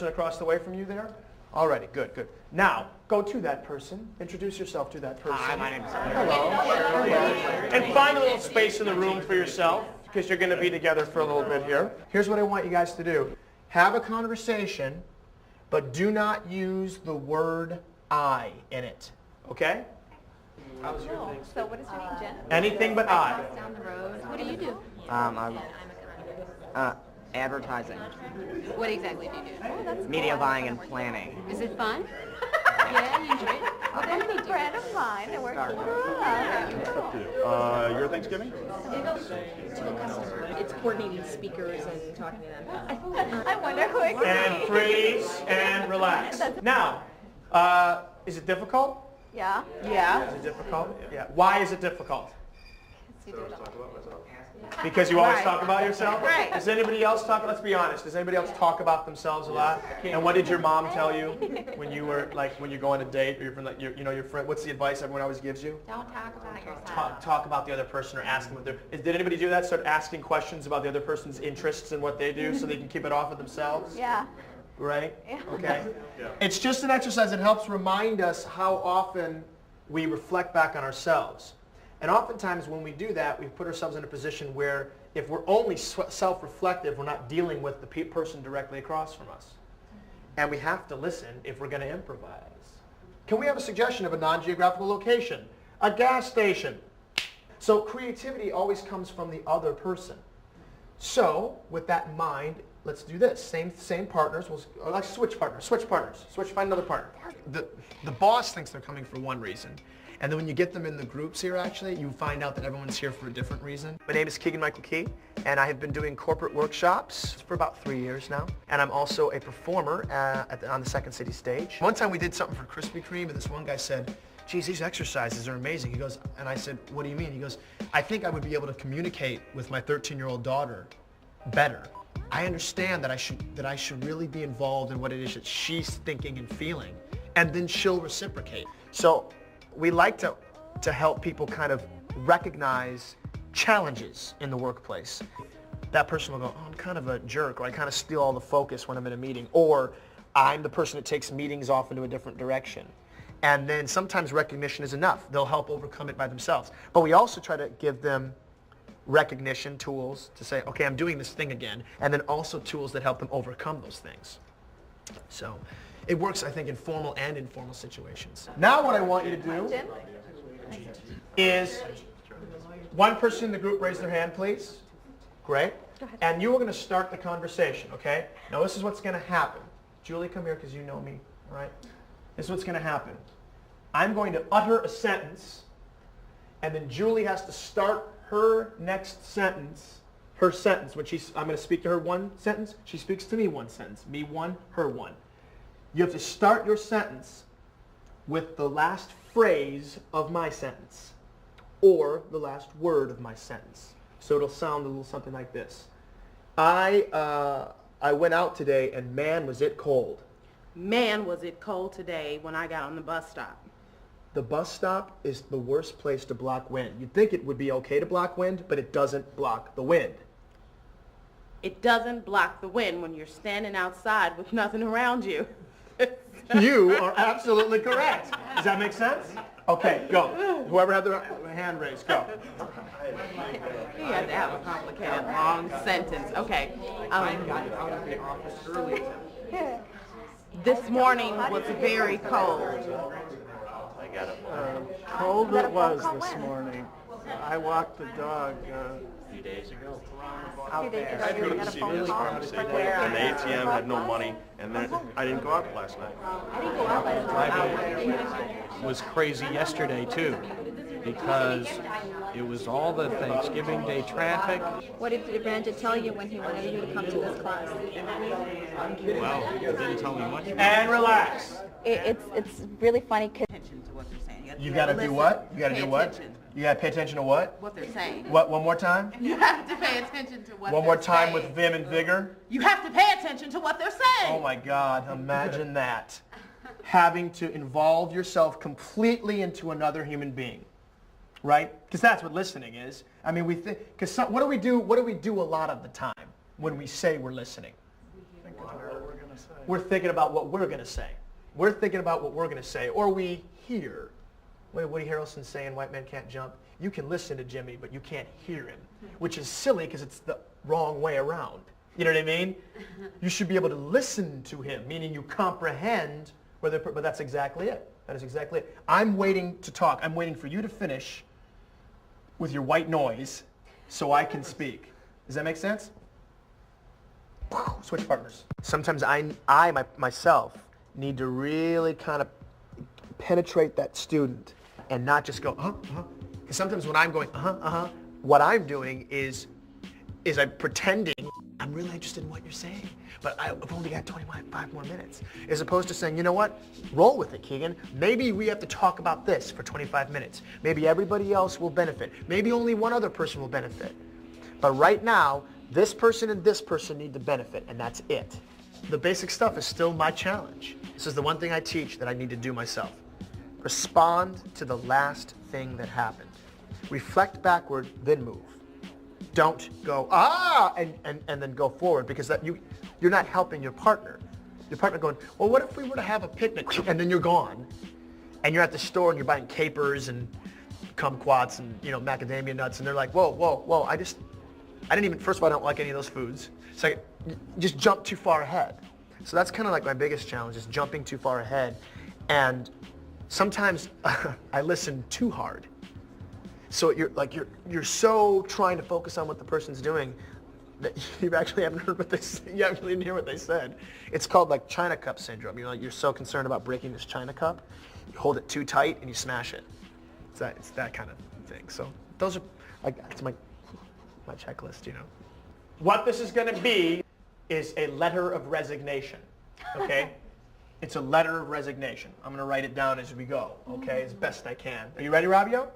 across the way from you there? Alrighty, good, good. Now, go to that person. Introduce yourself to that person. Hi, my name is Hello. And find a little space in the room for yourself, because you're going to be together for a little bit here. Here's what I want you guys to do. Have a conversation, but do not use the word I in it. Okay? How's your thing? So what is your name, Jen? Anything but I. Down the road. What do you do? Advertising, What exactly do you do? Oh, that's media cool. buying and planning. Is it fun? Yeah, you enjoy it? Well, then it's a friend of mine that works Your Thanksgiving? It's coordinating speakers and talking to them. I wonder who it could And be. freeze and relax. Now, is it difficult? Yeah. Yeah. Is it difficult? Yeah. Why is it difficult? You do it all. Because you always Right. talk about yourself? Right. Does anybody else talk, let's be honest, does anybody else talk about themselves a lot? And what did your mom tell you when you were, like, when you go on a date or you're from, like, your friend, what's the advice everyone always gives you? Don't talk about yourself. Talk about the other person or ask them what did anybody do that? Start asking questions about the other person's interests and what they do so they can keep it off of themselves? Yeah. Right? Yeah. Okay. It's just an exercise that helps remind us how often we reflect back on ourselves. And oftentimes when we do that, we put ourselves in a position where if we're only self-reflective, we're not dealing with the person directly across from us. And we have to listen if we're going to improvise. Can we have a suggestion of a non-geographical location? A gas station. So creativity always comes from the other person. So with that in mind, let's do this. Same partners. Let's switch partners. Find another partner. The boss thinks they're coming for one reason. And then when you get them in the groups here, actually, you find out that everyone's here for a different reason. My name is Keegan-Michael Key, and I have been doing corporate workshops for about 3 years now. And I'm also a performer on the Second City stage. One time we did something for Krispy Kreme, and this one guy said, geez, these exercises are amazing. He goes, and I said, what do you mean? He goes, I think I would be able to communicate with my 13-year-old daughter better. I understand that I should really be involved in what it is that she's thinking and feeling, and then she'll reciprocate. So we like to help people kind of recognize challenges in the workplace. That person will go, oh, I'm kind of a jerk, or I kind of steal all the focus when I'm in a meeting, or I'm the person that takes meetings off into a different direction. And then sometimes recognition is enough. They'll help overcome it by themselves. But we also try to give them recognition tools to say, okay, I'm doing this thing again, and then also tools that help them overcome those things. So it works, I think, in formal and informal situations. Now what I want you to do Jim? is one person in the group raise their hand, please. Great. And you are going to start the conversation, okay? Now this is what's going to happen. Julie, come here because you know me, all right? This is what's going to happen. I'm going to utter a sentence, and then Julie has to start her next sentence, her sentence. I'm going to speak to her one sentence. She speaks to me one sentence. Me one, her one. You have to start your sentence with the last phrase of my sentence or the last word of my sentence. So it'll sound a little something like this. I went out today and man was it cold. Man, was it cold today when I got on the bus stop. The bus stop is the worst place to block wind. You'd think it would be okay to block wind, but it doesn't block the wind. It doesn't block the wind when you're standing outside with nothing around you. You are absolutely correct. Does that make sense? Okay, go. Whoever had their hand raised, go. You had to have a complicated long sentence. Okay. This morning was very cold. Cold it was this morning. I walked the dog A few days ago, You got a phone call. And the ATM had no money, and then I didn't go out last night. It was crazy yesterday too, because it was all the Thanksgiving Day traffic. What did Brandon tell you when he wanted you to come to this class? Well, it didn't tell me much. And relax. It's really funny because Attention to what they're saying. You gotta do what? You gotta Pay do what? attention. You gotta pay attention to what? What they're saying. What, one more time? You have to pay attention to what One they're more time saying. with vim and vigor? You have to pay attention to what they're saying. Oh my God, imagine that. Having to involve yourself completely into another human being, right? Because that's what listening is. I mean, we think, because what do we do a lot of the time when we say we're listening? we're thinking about what we're going to say. We're thinking about what we're going to say, or we hear. What did Woody Harrelson say in White Men Can't Jump? You can listen to Jimmy, but you can't hear him, which is silly because it's the wrong way around. You know what I mean? You should be able to listen to him, meaning you comprehend whether, but that's exactly it. That is exactly it. I'm waiting to talk. I'm waiting for you to finish with your white noise so I can speak. Does that make sense? Switch partners. Sometimes I myself need to really kind of penetrate that student and not just go, Because sometimes when I'm going, what I'm doing is I'm pretending I'm really interested in what you're saying, but I've only got 25 more minutes. As opposed to saying, you know what, roll with it, Keegan. Maybe we have to talk about this for 25 minutes. Maybe everybody else will benefit. Maybe only one other person will benefit. But right now, this person and this person need to benefit, and that's it. The basic stuff is still my challenge. This is the one thing I teach that I need to do myself. Respond to the last thing that happened. Reflect backward, then move. Don't go, and then go forward, because you're not helping your partner. Your partner going, well, what if we were to have a picnic? And then you're gone. And you're at the store and you're buying capers and kumquats and, macadamia nuts. And they're like, whoa, I didn't even, first of all, I don't like any of those foods. Second, you just jump too far ahead. So that's kind of like my biggest challenge, is jumping too far ahead. And sometimes I listen too hard. So you're so trying to focus on what the person's doing that you actually haven't heard you actually didn't hear what they said. It's called like China cup syndrome. You're so concerned about breaking this China cup, you hold it too tight and you smash it. It's that kind of thing. So those are it's my checklist. What this is going to be is a letter of resignation. Okay. It's a letter of resignation. I'm going to write it down as we go. Okay, as best I can. Are you ready, Rabio?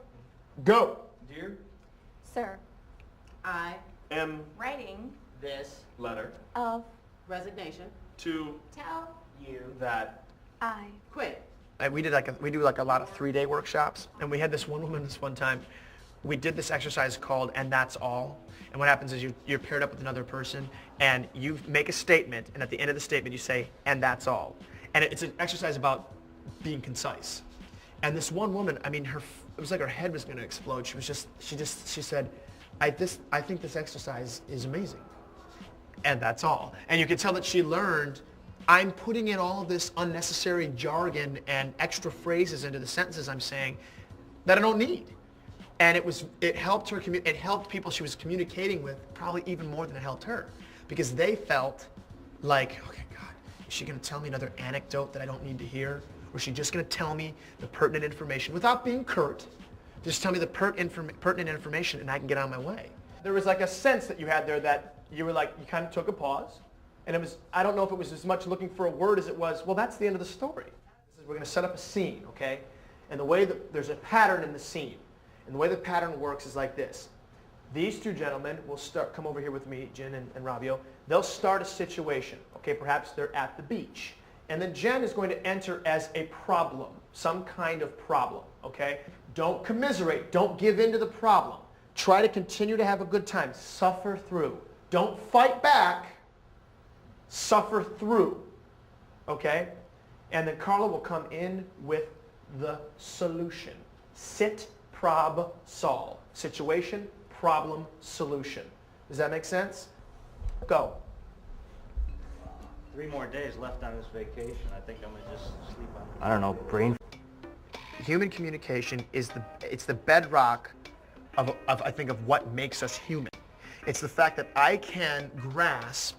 Go. Dear, Sir, I am writing This letter of resignation to tell you that I quit. We do like a lot of 3-day workshops, and we had this one woman this one time. We did this exercise called "And That's All." And what happens is you're paired up with another person, and you make a statement, and at the end of the statement you say, "And that's all." And it's an exercise about being concise. And this one woman, it was like her head was going to explode. She said, I think this exercise is amazing. And that's all. And you could tell that she learned, I'm putting in all of this unnecessary jargon and extra phrases into the sentences I'm saying that I don't need. And it helped her, it helped people she was communicating with probably even more than it helped her, because they felt like, okay, God, is she going to tell me another anecdote that I don't need to hear? Or is she just going to tell me the pertinent information without being curt? Just tell me the pertinent information and I can get on my way. There was like a sense that you had there that you were like, you kind of took a pause. And it was, I don't know if it was as much looking for a word as it was, well, that's the end of the story. We're going to set up a scene, okay? And the way that there's a pattern in the scene. And the way the pattern works is like this. These two gentlemen will come over here with me, Jen and Rabio. They'll start a situation, okay? Perhaps they're at the beach. And then Jen is going to enter as a problem, some kind of problem, okay? Don't commiserate. Don't give in to the problem. Try to continue to have a good time. Suffer through. Don't fight back. Suffer through, okay? And then Carla will come in with the solution. Sit, prob, solve. Situation, problem, solution. Does that make sense? Go. 3 more days left on this vacation. I think I'm gonna just sleep on it. I don't know, brain. Human communication is the bedrock of I think of what makes us human. It's the fact that I can grasp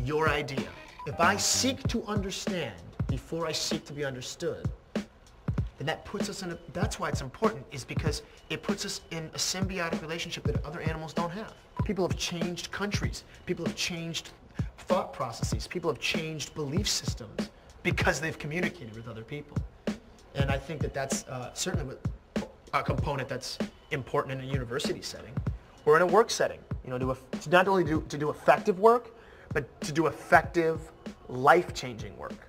your idea. If I seek to understand before I seek to be understood, then that puts us that's why it's important, is because it puts us in a symbiotic relationship that other animals don't have. People have changed countries. People have changed thought processes. People have changed belief systems because they've communicated with other people. And I think that that's certainly a component that's important in a university setting or in a work setting. To not only to do effective work, but to do effective, life-changing work.